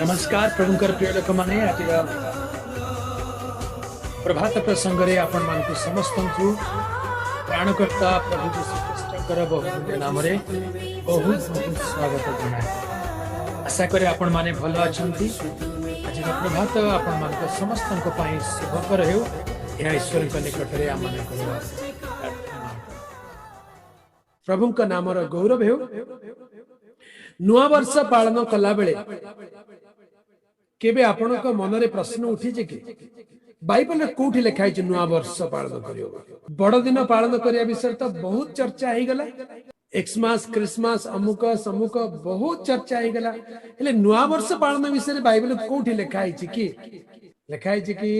नमस्कार प्रभुंकर प्रिय लोक माने आज प्रभात प्रसंग रे आपण मान को समस्त प्राणकर्ता प्रभु यीशु ख्रीष्टर बहुत नाम रे बहुत बहुत स्वागत जनाए। आशा करे आपण माने भल अछंती। आज प्रभात आपण मान को समस्त को पई शुभकर हेउ या ईश्वर के निकट रे आमन करबा प्रभु का नाम रो गौरव हेउ। नुआ वर्ष पालन कला बेले केबे आपण को मन रे प्रश्न उठी जे कि बाइबल रे कोठी लिखा है नुआ वर्ष पालन करियो बड़ दिन पालन करिया विषय तो बहुत चर्चा ही गला। एक्समास क्रिसमस अमुक समुक बहुत चर्चा ही गला। हेले नुआ वर्ष पालन विषय रे बाइबल कोठी लिखा है कि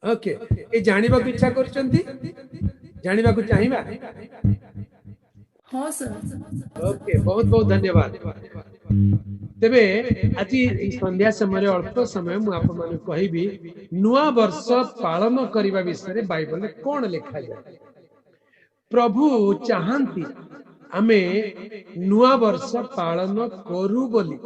ओके ए जानिबा को इच्छा करचंती जानिबा को चाहिबा। हाँ सर। ओके बहुत बहुत धन्यवाद। तेबे आज संध्या समय अल्प समय मु आप मान कहबी नुआ वर्ष पालन करने विषय बाइबल में कौन लिखा जाए। प्रभु चाहती आमे नुआ वर्ष पालन करू बोली।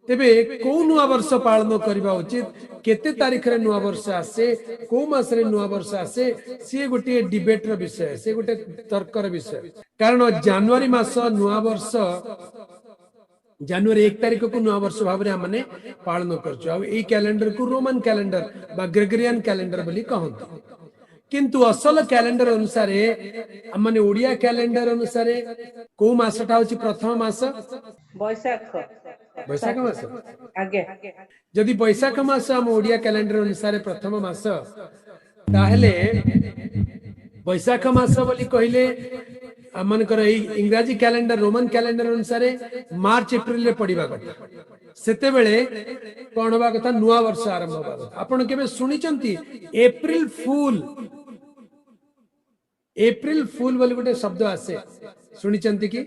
तेबे को नुआ वर्ष पालन करबा उचित केते तारीख रे नुआ वर्ष आसे को मास रे नुआ वर्ष आसे सी गोटे डिबेट रो विषय से गोटे तर्क रो विषय। कारण जनवरी मास नुआ वर्ष जनवरी 1 तारीख को नुआ वर्ष भाव हमने पालन करछु। आ ई कैलेंडर को रोमन कैलेंडर बा ग्रेगोरियन कैलेंडर बोली कहंत। किंतु असल कैलेंडर अनुसार हमने ओडिया कैलेंडर अनुसार को मासटा होची प्रथम मास बैसाख बैसाख मास। आगे जदि बैसाख मास हम ओडिया कैलेंडर अनुसार प्रथम मास ताहले बैसाख मास बोली कहले मनकर इंग्राजी कैलेंडर रोमन कैलेंडर अनुसार मार्च एप्रिल रे पड़िबा कथा। सेते बेले कोन होबा कथा नुआ वर्ष आरंभ होबा कथा। आपण केबे सुनि चंती एप्रिल फूल बोली गोटे शब्द आसे सुनि चंती कि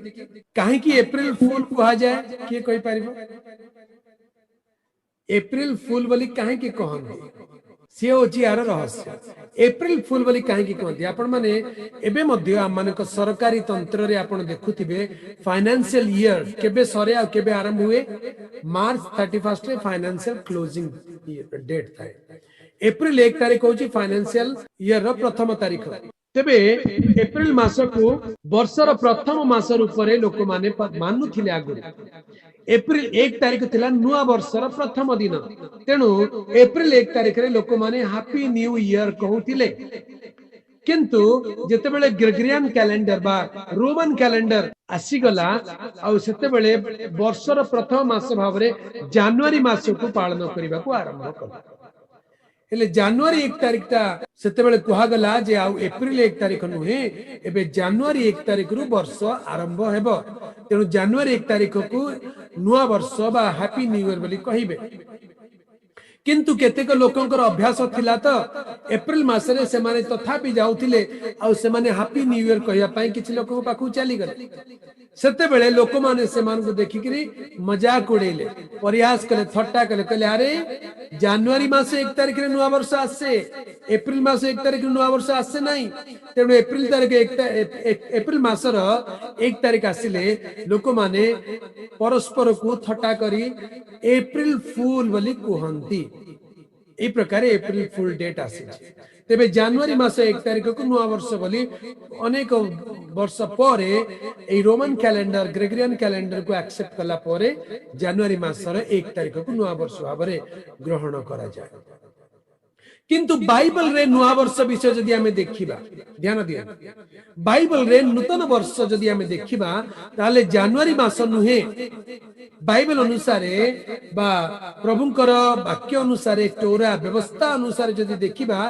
काहे कि एप्रिल फूल कहा जाए के कहि परिबो। एप्रिल फूल बोली काहे कि कहंती सी होची यार रहस्य। एप्रिल फूल बोली काहे कि कहंती आपण माने एबे मध्ये आमानक सरकारी तंत्र रे आपण देखुथिबे फाइनेंशियल ईयर केबे सरे आ केबे आरंभ हुए मार्च 31 रे फाइनेंशियल क्लोजिंग डेट थाए। एप्रिल 1 तारीख होची फाइनेंशियल ईयर रो प्रथम तारीख। तेबे एप्रिल मास को वर्षर प्रथम मास रूपरे लोक माने मानुथिले आगु। एप्रिल 1 तारीख थिला नुआ वर्षर प्रथम दिन। तेणु एप्रिल 1 तारीख रे लोक माने हैप्पी न्यू ईयर कहूथिले। किंतु जेते बेले ग्रेगोरियन कैलेंडर बा रोमन कैलेंडर आसी गला आ सेते बेले वर्षर प्रथम मास भावरे जनवरी मास को पालन करिबा को आरंभ कला। हेले जनवरी 1 तारीख ता सेते बेले कुहा गला जे आ एप्रिल 1 तारीख नुहे एबे जनवरी 1 तारीख रु वर्ष आरंभ हेबो। तेणु जनवरी 1 तारीख को नुआ वर्ष बा हैप्पी न्यू ईयर बोली कहिबे। किंतु केतेक लोकंकर अभ्यास थिला तो एप्रिल मासरे से माने तथापि जाउथिले आ से माने हैप्पी न्यू ईयर कहिया पई किछि लोकन पाखु चली गले। सेते बेले लोक माने से मान को देखि करी मजाक उड़ेले प्रयास कले थट्टा कले कहले अरे जनवरी मास 1 तारीख रे नुआ वर्ष आसे एप्रिल मास 1 तारीख रे नुआ वर्ष आसे नहीं। तेणु एप्रिल तारीख एप्रिल मासर 1 तारीख आसिले लोक माने परस्पर को थट्टा करी एप्रिल फूल बोली कहंती। ए प्रकार एप्रिल फूल डेट आसे। तेबे जनवरी मास 1 तारीख को नुआ वर्ष बोली अनेक वर्ष परे ए रोमन कैलेंडर ग्रेगोरियन कैलेंडर को एक्सेप्ट कला परे जनवरी मासर 1 तारीख को नुआ वर्ष भाबरे ग्रहण करा जाय। किंतु बाइबल रे नुआ वर्ष विषय जदि हमें देखिबा ध्यान दिया बाइबल रे नूतन वर्ष जदि हमें देखिबा ताले जनवरी मास नुहे। बाइबल अनुसार बा प्रभुंकर वाक्य अनुसार टोरा व्यवस्था अनुसार जदि देखिबा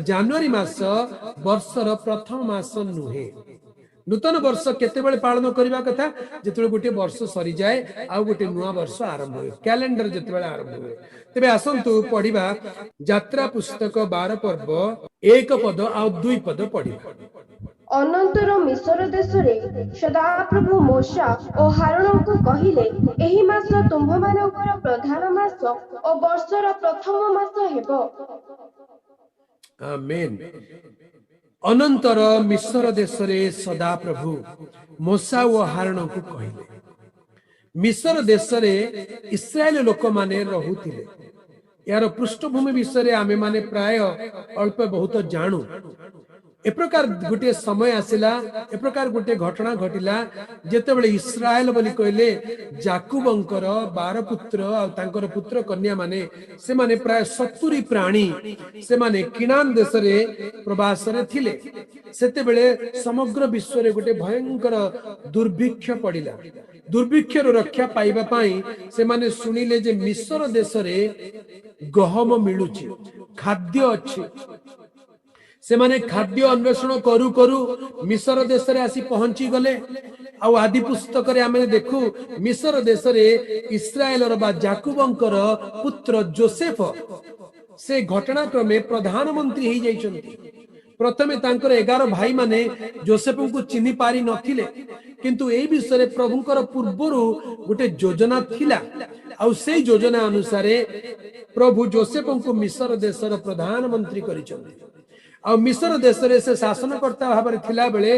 जनवरी मास वर्षर प्रथम मास नुहे। नूतन वर्ष केते बेले पालन करिबा कथा जेतेबेले गोटे वर्ष सरी जाए आ गोटे नुआ वर्ष आरंभ होय कैलेंडर जेतेबेले आरंभ होय। तेबे आसंतु पढिबा यात्रा पुस्तक 12 पर्व 1 पद आ 2 पद पढिबा। अनंतर मिस्र देशरे सदाप्रभु मूसा और हारून को कहिले एही मास तुम्भमानकर प्रधान मास और वर्षर प्रथम मास हेबो। आमेन। अनंतर मिस्र देश रे सदा प्रभु मूसा और हारून को कहिले मिस्र देश रे इस्राएल लोक माने रहुथिले यार पृष्ठभूमि विषय आमे माने प्राय अल्प बहुत जानू ए प्रकार गोटे समय आसिला ए प्रकार गोटे घटना घटिला जेतेबेले इस्राएल बोली कहले जाकुबंकर 12 पुत्र आ तांकर पुत्र कन्या माने से माने प्राय 70 प्राणी से माने किनान देश रे प्रवास रे थिले सेतेबेले समग्र विश्व रे गोटे भयंकर दुर्भिक्ष पड़िला दुर्भिक्ष रक्षा पाइबा पाई से माने सुनिले जे मिस्र देश रे गहम मिलुची खाद्य अछि से माने खाद्य अन्वेषण करू करू मिस्र देश रे आसी पहुंची गले आ आदि पुस्तक रे आमे देखू मिस्र देश रे इस्राएल रो बा जाकुबंकर पुत्र जोसेफ से घटनाक्रमे प्रधानमंत्री ही जाइछन्ती प्रथमे तांकर 11 भाई माने जोसेफ को चिन्हि पारी नथिले किंतु ए विषय प्रभुकर पूर्वरु गोटे योजना थिला आ से योजना अनुसार प्रभु जोसेफ को मिस्र देशर प्रधानमंत्री करिछन्ती आ मिस्र देश रे से शासनकर्ता भाବରେ थिला बेले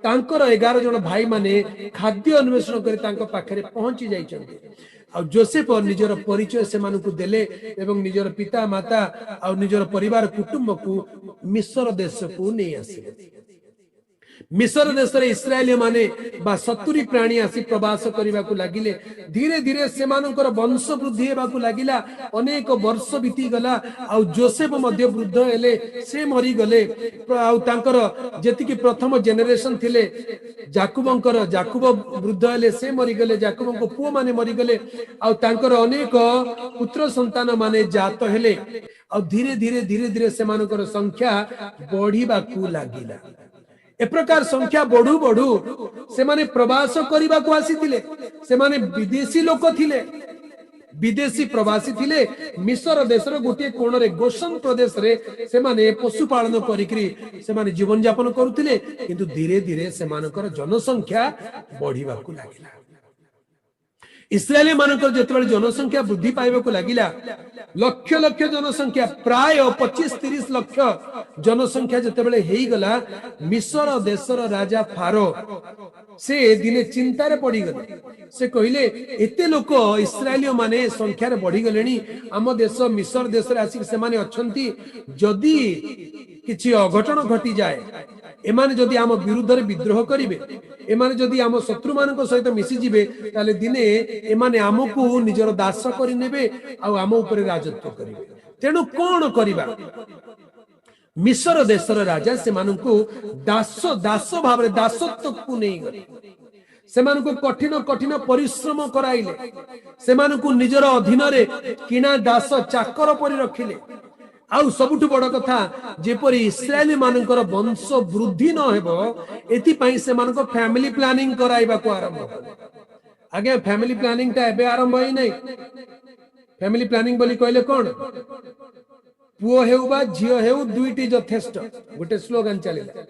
तांकर 11 जन भाई माने खाद्य अन्वेषण କରି तांको पाखरे पहुंची जाइछन्ती आ जोसेफ निजर परिचय से मानकु देले एवं निजर पिता माता आ निजर परिवार कुटुंब को मिस्र देश को नहीं आसिले मिस्र देश रे इस्राएली माने बा 70 प्राणी आसी प्रवास करबा को लागिले धीरे धीरे से मानकर वंश वृद्धि हेबा को लागिला अनेक वर्ष बीती गला आ जोसेफ मध्य वृद्ध हेले से मरी गले आ तांकर जेति कि प्रथम जनरेशन थिले जाकुब वृद्ध हेले से मरी गले जाकुब को पुओ माने मरी गले आ तांकर अनेक पुत्र संतान माने जात हेले आ धीरे धीरे धीरे धीरे से मानकर संख्या बढ़ीबा को लागिला ए प्रकार संख्या बढ़ू बढ़ू से माने प्रवास करबा को आसीथिले से माने विदेशी लोक थिले विदेशी प्रवासी थिले मिस्र देशर गोटे कोण रे गोशन प्रदेश रे से माने पशुपालन करिकरी से माने जीवन यापन करुथिले किंतु धीरे धीरे से मानकर जनसंख्या बढ़ीबा को लागिला इस्राएली मानकर जेतेबेले जनसंख्या वृद्धि पाइबा को लागिला लक्ष लक्ष जनसंख्या प्राय 25-30 लाख जनसंख्या जेतेबेले हेई गला मिस्र देशर राजा फारो से दिने चिंतार पड़ी गले से कहिले एते लोक इस्राएली माने संख्या रे बढ़ी गलेनी आम देश मिस्र देश रे आसी से माने अछंती जदी किछि अघटन घटी जाए एमाने जदि आम विरुद्ध रे विद्रोह करिवे एमाने जदि आम शत्रु मानक सहित मिसी जिवे ताले दिने एमाने आमको निजर दास करि नेबे आ आम ऊपर राजत्व करिवे तेनु कोन करिबा मिस्र देशर राजा से मानकु दास भाव रे दासत्व को नहीं गले से मानकु कठिन कठिन परिश्रम कराइले से मानकु निजर अधीन रे किना दास चाकर परि रखिले आउ सबुठु बड़ कथा जेपरि इस्राएली मानकर वंश वृद्धि न हेबो एति पई से मानको फैमिली प्लानिंग कराइबा को आरंभ आगे फैमिली प्लानिंग ता एबे आरंभ होई नै फैमिली प्लानिंग बोली कहले कोन पुओ हेउ बा झियो हेउ दुईटी यथेष्ट गोटे स्लोगन चलेला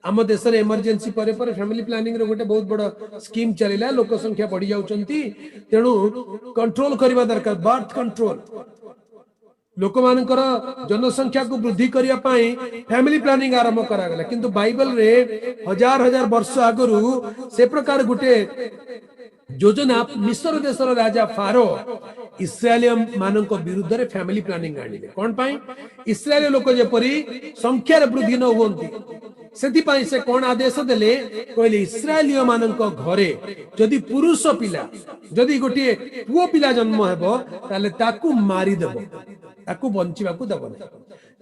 आम देश रे इमरजेंसी परे परे फैमिली प्लानिंग रो गोटे बहुत बड़ स्कीम चलेला लोक संख्या बढ़ी जाउचंती तेनु कंट्रोल करबा दरकार बर्थ कंट्रोल लोक मानकर जनसंख्या को वृद्धि करिया पाई फैमिली प्लानिंग आरंभ करा गला किंतु बाइबल रे हजार हजार वर्ष आगरु से प्रकार गुटे योजना मिस्र देशर राजा फारो इस्राएली मानक विरुद्ध रे फैमिली प्लानिंग आनिले कोन पाई इस्राएली लोक जेपरि संख्या रे वृद्धि न होंती सेति पाई से कोन आदेश देले कहले इस्राएली मानक घरे जदि पुरुष पिला जदि गोटे पुओ पिला जन्म हेबो ताले ताकू मारी देबो ताकू बंचिबा को दबो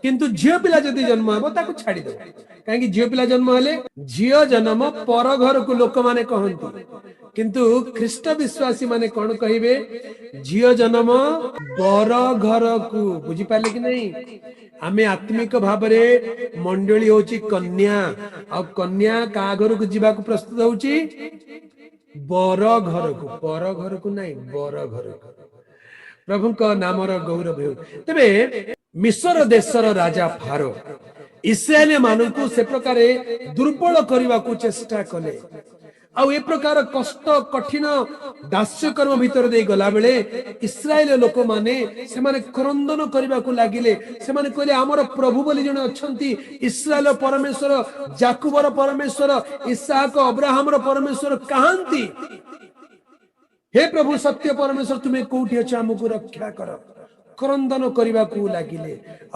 किंतु झियो पिला जदि जन्म हेबो ताकू छाडी देबो काहे झियो पिला जन्म हेले झियो जन्म पर घर को लोक माने कहंती किंतु ख्रीष्ट विश्वासी माने कोन कहिबे झियो जन्म बर घर को बुझी पाले कि नहीं आमे आत्मिक भाव रे मंडली होची कन्या आ कन्या का घर को जीवा को प्रस्तुत होची बर घर को पर घर को नहीं बर घर को प्रभु का नामर गौरव हो तबे मिस्र देशर राजा फारो इस्राएली मानकु से प्रकार दुर्बल करबा को चेष्टा कले आ ए प्रकार कष्ट कठिन दास्य कर्म भीतर दे गला बेले इस्राएल लोक माने से माने क्रंदन करबा को लागिले से माने कहले हमर प्रभु बोली जने अछंती इस्राएल परमेश्वर जाकुबर परमेश्वर इसहाक अब्राहमर परमेश्वर कहांती हे प्रभु सत्य परमेश्वर तुम्हें कोठी अच्छे आमको रक्षा कर क्रंदन करने को लगिले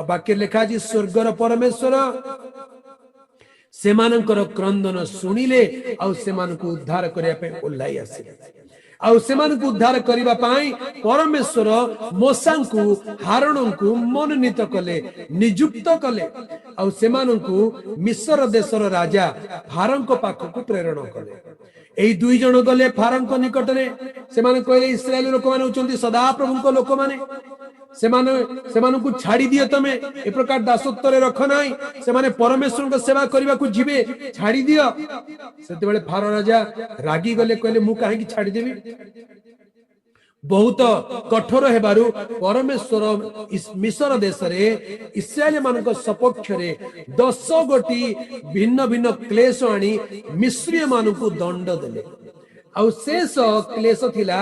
वाक्य लिखा जी स्वर्गर परमेश्वर सेमानकर क्रंदन शुणिले आउ सेमानकु उद्धार करने पे ओल्लाई आसिले आउ सेमानकु उद्धार करने पाई परमेश्वर मोसांकु हारणंकु मनोनीत कले नियुक्त कले आउ सेमानकु मिस्र देशर राजा फारंक पाखकु प्रेरण कले एई दुई जण गले फारंक निकटरे सेमाने कहले इस्राएल लोक माने होचंती सदा प्रभुको लोक माने सेमानकु छाड़ी दियो तमे ए प्रकार दासत्व रे रख नाही सेमाने परमेश्वर को सेवा करबा को जिवे छाड़ी दियो सेते बेले फारो राजा रागी गले कहले मु काहे की छाड़ी देबी बहुत कठोर हेबारु परमेश्वर मिस्र देश रे इस्राएल मानक सपक्ष रे 10 गोटी भिन्न भिन्न क्लेश आनी मिस्रीय मानकु दंड देले आउ शेष क्लेश थिला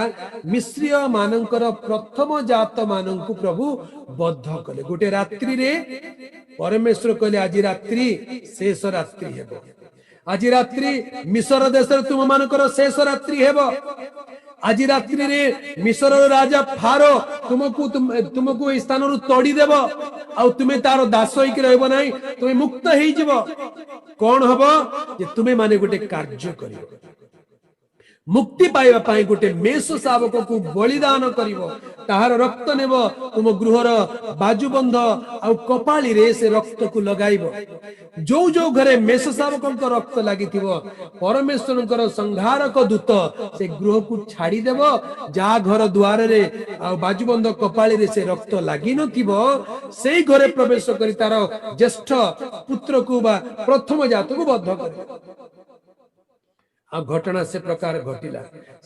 मिस्रीय मानकर प्रथम जात मानकु प्रभु बद्ध कले गोटे रात्रि रे परमेश्वर कहले आज रात्रि शेष रात्रि हेबो आज रात्रि मिस्र देश रे तुम मानकर शेष रात्रि हेबो आज रात्रि रे मिस्र राजा फारो तुमको ए स्थान रु तोड़ी देब आ तुमे तार दास होइक रहबो नाही तुमे मुक्त हेइ जिवो कोन हबो जे तुमे माने गोटे कार्य करियो मुक्ति पाइबा पाई गोटे मेष शावक को बलिदान करिवो ताहार रक्त नेब तुम गृहर बाजुबंध आ कपाली रे से रक्त को लगाइबो जो जो घरे मेष शावक रक्त लागिथिवो परमेश्वरकर संहारक दूत से गृह को छाड़ी देबो जा घर द्वार रे आ बाजुबंध कपाली रे से रक्त लागि नथिवो सेई घरे प्रवेश करी तार ज्येष्ठ पुत्र को बा प्रथम जात को बद्ध करिवो आ घटना से प्रकार घटिला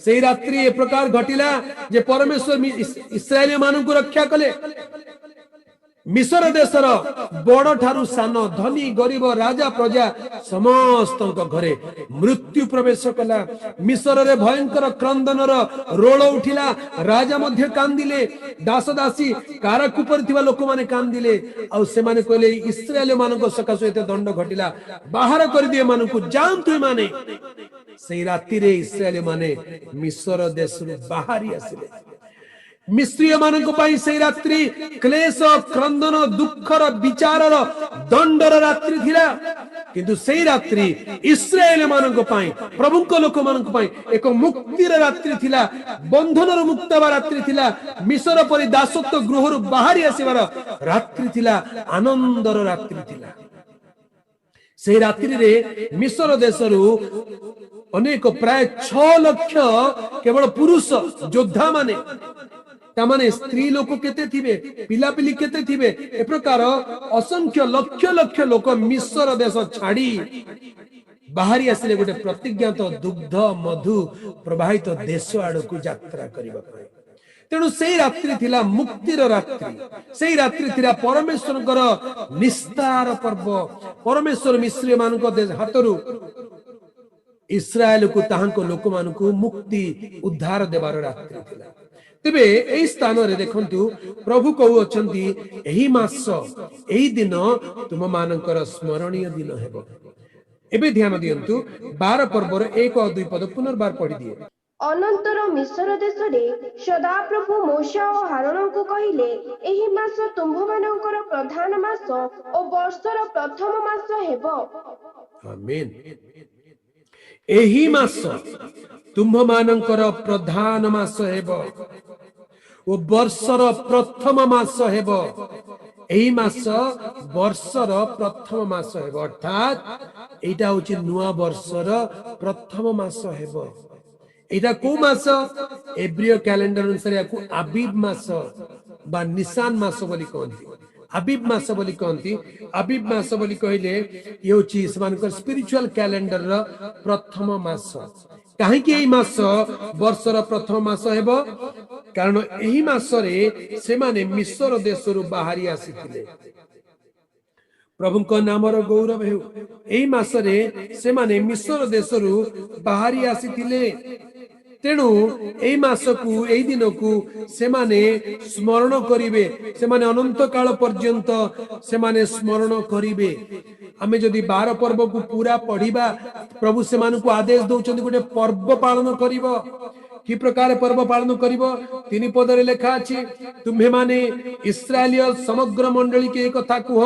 से रात्रि ए प्रकार घटिला जे परमेश्वर इस्राएल मानन को रक्षा कले मिस्र देशर बड़ ठारू सान धनी गरीब राजा प्रजा समस्त घरे मृत्यु प्रवेश कला मिस्र रे भयंकर क्रंदनर रोल उठिला राजा मध्य कांदिले दास दासी काराकुपर थिबा लोक माने कांदिले आ से माने कहले इस्राएल मानक सकाशे एते दंड घटिला बाहर कर दिए मानकु जानतु माने से राति रे इस्राएल माने मिस्र देश बाहरी आसिले मिस्रीय मानक पाई से रात्रि क्लेश क्रंदन दुखर विचारर दंडर रात्रि थिला किंतु से रात्रि इस्राएल मानक पाई प्रभुको लोक मानक पाई एक मुक्तिर रात्रि थिला बंधनर मुक्त रात्रि थिला मिस्र परि दासत्व गृहरु बाहरी आसीबार रात्रि थिला आनंदर रात्रि थिला से रात्रि रे मिस्र देशरु अनेक प्राय 6 लाख केवल पुरुष योद्धा माने तामाने स्त्री लोक केते थिबे पिलापिली केते थिबे ए प्रकार असंख्य लक्ष लक्ष लोक मिस्र देश छाड़ी बाहरी आसिले गोटे प्रतिज्ञात दुग्ध मधु प्रवाहित देश आड़कू यात्रा करबा पय तेणु से रात्रि थिला मुक्तिर रात्रि से रात्रि थिला परमेश्वरकर निस्तार पर्व परमेश्वर मिस्र मानक हातरू इस्राएल को ताहांको लोक मानकू मुक्ति उद्धार देबार रात्रि थिला तेबे एई स्थान रे देखंतु प्रभु कहू अछंती एही मास एही दिन तुम मानकर स्मरणीय दिन हेबो एबे ध्यान दियंतु 12 पर्वर 1 और 2 पद पुनर्बार पढ़ी दिए अनंतर मिस्र देश रे सदा प्रभु मोशा और हारून को कहिले एही मास तुम्भमानकर प्रधान मास और वर्षर प्रथम मास हेबो आमीन एही मास तुम्भमानकर प्रधान मास हेबो ओ वर्षर प्रथम मास हेबो एही मास वर्षर प्रथम मास हेबो अर्थात एटा होची नुआ वर्षर प्रथम मास हेबो एटा को मास एब्रियो कैलेंडर अनुसार याकू आबीब मास बा निसान मास बोली कहंती आबीब मास बोली कहंती आबीब मास बोली कहले ये होची समानकर स्पिरिचुअल कैलेंडर रो प्रथम मास काहे कि एही मास वर्षर प्रथम मास हेबो कारण एही मास रे से माने मिस्र देशरु बाहरी आसीथिले प्रभुଙ୍କ नामर गौरव हेउ एही मास रे से माने मिस्र देशरु बाहरी आसीथिले तेणु एही मास को एही दिन को से माने स्मरण करिवे से माने अनंत काल पर्यंत से माने स्मरण करिवे आमे जदि 12 पर्व को पूरा पढ़िबा प्रभु से मानकु आदेश दउचंदी गोटे पर्व पालन करिवो कि प्रकार पर्व पालन करिवो 3 पदरे लेखा अछि तुम्हे माने इस्राएलिय समग्र मंडली के कथा कुह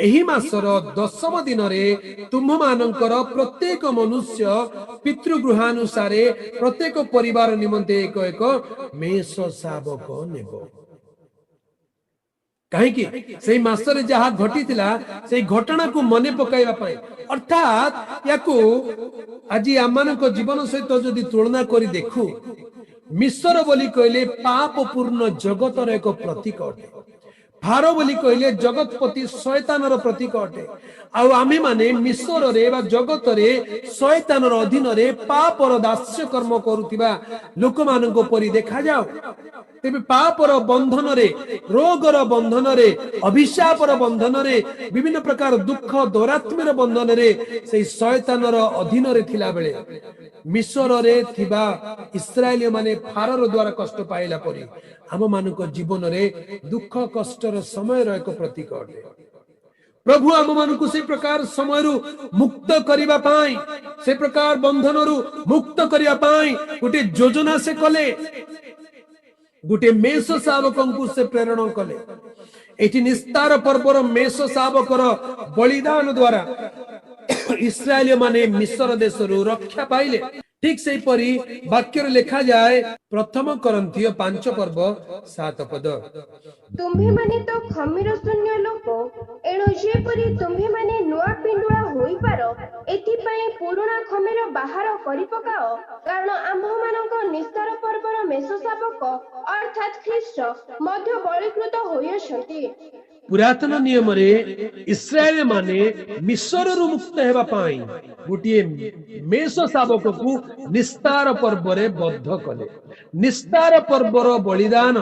एही मासर 10म दिन रे तुम मानकर प्रत्येक मनुष्य पितृगृहानुसारे प्रत्येक परिवार निमंते एक एक मेष शाबक नेबो कहीं से मासरे जहाँ घटी से घटना को मने पकाइबा पाए अर्थात याकू आज आम जीवन सहित जदि तुलना करी देखू मिस्र बोली कहले पाप पूर्ण जगतर एक प्रतीक अटे फारो बोली कहले जगतपति शैतानर प्रतीक अटे आमे माने मिस्र रे बा जगत रे शैतानर अधीन रे पापर दास्य कर्म करुथिबा लोक मानको परि देखा जाओ तेबे पापर बंधन रे रोगर बंधन रे अभिशापर बंधन रे विभिन्न प्रकार दुख दौरात्म्यर बंधन रे से शैतानर अधीन रे थिला बेले मिस्र रे थिबा इस्राएली माने फारोर द्वारा कष्ट पाइला परि आम मानक जीवन रे दुख कष्टर समय रो एक प्रतीक अटे प्रभु आम मानक से प्रकार समय मुक्त करिबा पाई से प्रकार बंधन मुक्त करिबा पाई गोटे योजना से कले गोटे मेष शावक से प्रेरण कले एटी निस्तार पर्वर मेष शावकर बलिदान द्वारा इस्राएल माने मिस्र देश रक्षा पाइले ठीक से परी वाक्य लिखा जाए प्रथम करंथियो 5 पर्व 7 पद तुम्हे माने तो खमीर शून्य लोक एणु जेपरी तुम्हे माने नुआ पिंडुळा होई पारो एथि पई पुराना खमीर बाहर करि पकाओ कारण आम्भ मानक निस्तार पर्वर मेष शावक अर्थात ख्रीष्ट मध्य बलिकृत होयछंती पुरातन नियम रे इस्राएल माने मिस्र रु मुक्त हेबा पाई गोटे मेष शावक को निस्तार पर्व रे बद्ध कले निस्तार पर्वर बलिदान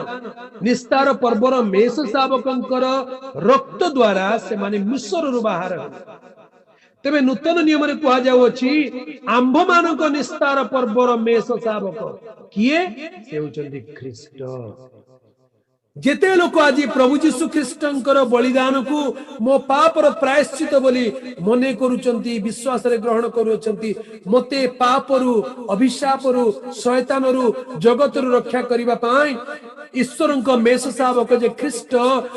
निस्तार पर्वर मेष शावकंकर रक्त द्वारा से माने मिस्र रु बाहर तेबे नूतन नियम रे कहा जाउ अछि आंभ मानक निस्तार पर्वर मेष शावक किए से होचंदी ख्रीष्ट जेते लोक आज प्रभु जीशु ख्रीष्टंकर बलिदान को मो पापर प्रायश्चित बोली मने करूचंती विश्वास रे ग्रहण करूचंती मते पापरु अभिशापरु शैतानरु जगतरु रक्षा करिबा पाई ईश्वरंक मेष शावक जे ख्रीष्ट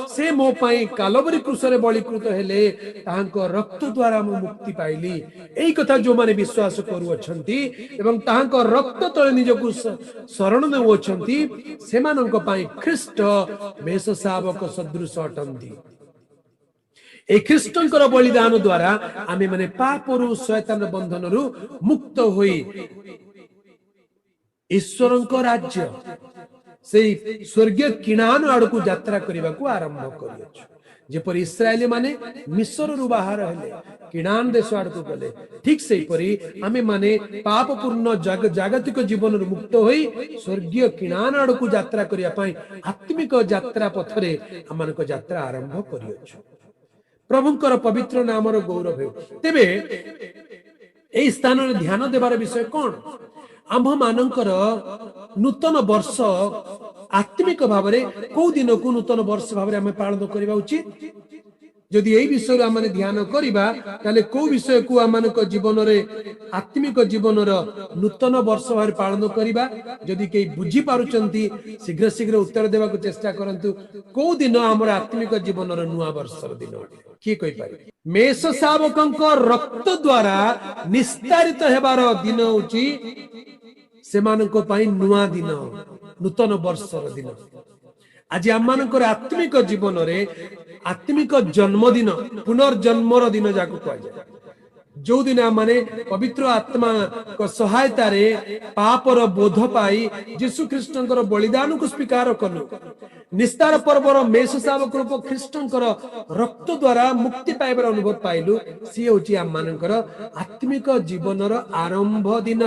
से मो पाई कालवरी क्रूसरे बलिकृत हेले ताहांको रक्त द्वारा मो मुक्ति पाइली एई कथा जो माने विश्वास करूछंती एवं ताहांको रक्त तळे निजकु शरण नेउछंती सेमानंक पाई ख्रीष्ट मेष शावक सदृश अटंती ए ख्रीष्टंकर बलिदान द्वारा आमे माने पापरु शैतान बंधनरु मुक्त होई ईश्वरंक राज्य से स्वर्गीय किणान आड़कू यात्रा करने को आरंभ करियछु जेपर इस्राएली माने मिस्र रु बाहर हेले किणान देश आड़कू गले ठीक से परी आमे माने पाप पूर्ण जागतिक जीवन रु मुक्त होई स्वर्गीय किणान आड़कू यात्रा करिया पई आत्मिक यात्रा पथरे हमन को यात्रा आरंभ करियछु प्रभुंकर पवित्र नामर गौरव हे तेबे एई स्थान रे ध्यान देबार विषय कोन आंभ मानकर नूतन वर्ष आत्मिक भाव कौ दिन को नूतन वर्ष भाव आम पालन करबा उचित जदि यही विषय आम ध्यान करबा ताले को विषय को आम जीवन रे आत्मिक जीवन नूतन वर्ष भाव पालन करबा जदि कई बुझी पारुचंती शीघ्र शीघ्र उत्तर देवा को चेष्टा करंतु को दिन आम आत्मिक जीवन नुआ वर्ष दिन किए कहि पारे मेष शावकंक रक्त द्वारा निस्तारित हेबार दिन होची सेमानक पाई नुआ दिन नूतन वर्षर दिन आज आम आत्मिक जीवन रे आत्मिक जन्मदिन पुनर्जन्मर दिन जाको कह जाए जो दिन माने पवित्र आत्मा को सहायता रे पापर बोध पाई यीशु ख्रीष्टंकर बलिदान को स्वीकार कलु निस्तार पर्वर मेष शावक रूप ख्रीष्टंकर रक्त द्वारा मुक्ति पाइबार अनुभव पाइलु सी होची आम मानकर आत्मिक जीवनर आरंभ दिन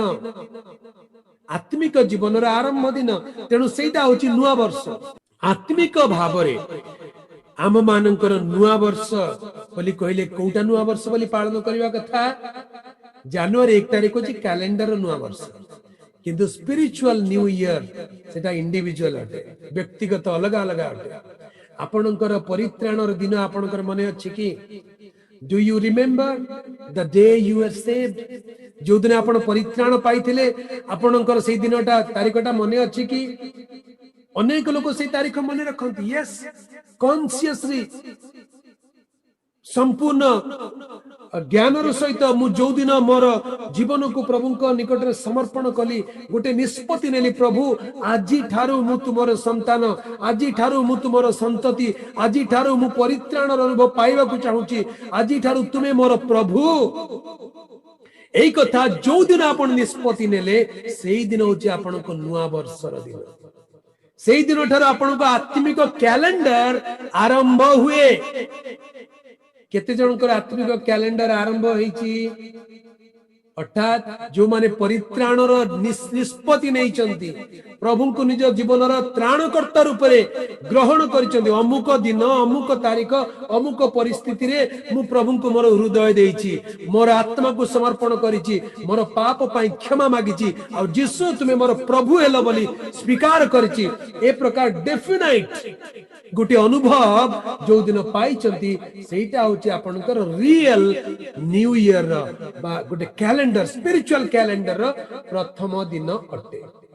आत्मिक जीवनर आरंभ दिन तेणु सेटा होची नुआ वर्ष आत्मिक भावरे आम मानकर नुआ वर्ष बोली कहले कोटा नुआ वर्ष बोली पालन करबा कथा जनवरी 1 तारिख होची कैलेंडर नुआ वर्ष किंतु स्पिरिचुअल न्यू ईयर सेटा इंडिविजुअल अटे व्यक्तिगत अलग अलग अटे आपनकर परित्राणर दिन आपनकर मने अछि कि Do you remember the day you were saved? जो दिन आपण परित्राण पाइथिले आपणकर सेही दिनटा तारिखटा मने अछि कि अनेक लोक सेही तारिख मने रखंती यस कॉन्शियसली संपूर्ण ज्ञानर सहित मु जो दिन मोर जीवन को प्रभु निकट में समर्पण कली गोटे निष्पत्ति नेली प्रभु आजी ठारू मु तुमर संतान आजी ठारू मु तुमर संतति आजी ठारू मु परित्राण अनुभव पाइबा को चाहूची आजी ठारू तुमे मोर प्रभु एई कथा जो दिन आपण निष्पत्ति नेले सेही दिन होची आपण को नुआ वर्षर दिन सेही दिन ठारू आपण को आत्मिक कैलेंडर आरंभ हुए केते जनकर आत्मिक कैलेंडर आरंभ होईची अर्थात जो माने परित्राणर निष्पत्ति नहीं प्रभु को निज जीवन त्राणकर्ता रूप ग्रहण कर अमुक दिन अमुक तारीख अमुक परिस्थिति रे मु प्रभु को मोर हृदय देइछि मोर आत्मा को समर्पण करिछि मोर पाप पई क्षमा मागिछि और जिसु तुमे मोर प्रभु हेलो बोली स्वीकार करिछि ए प्रकार डेफिनाइट गोटे अनुभव जो दिन पाइछंती सेटा होछि आपनकर रियल न्यू ईयर बा गोटे कैलेंडर स्पिरिचुअल कैलेंडर प्रथम दिन अटे।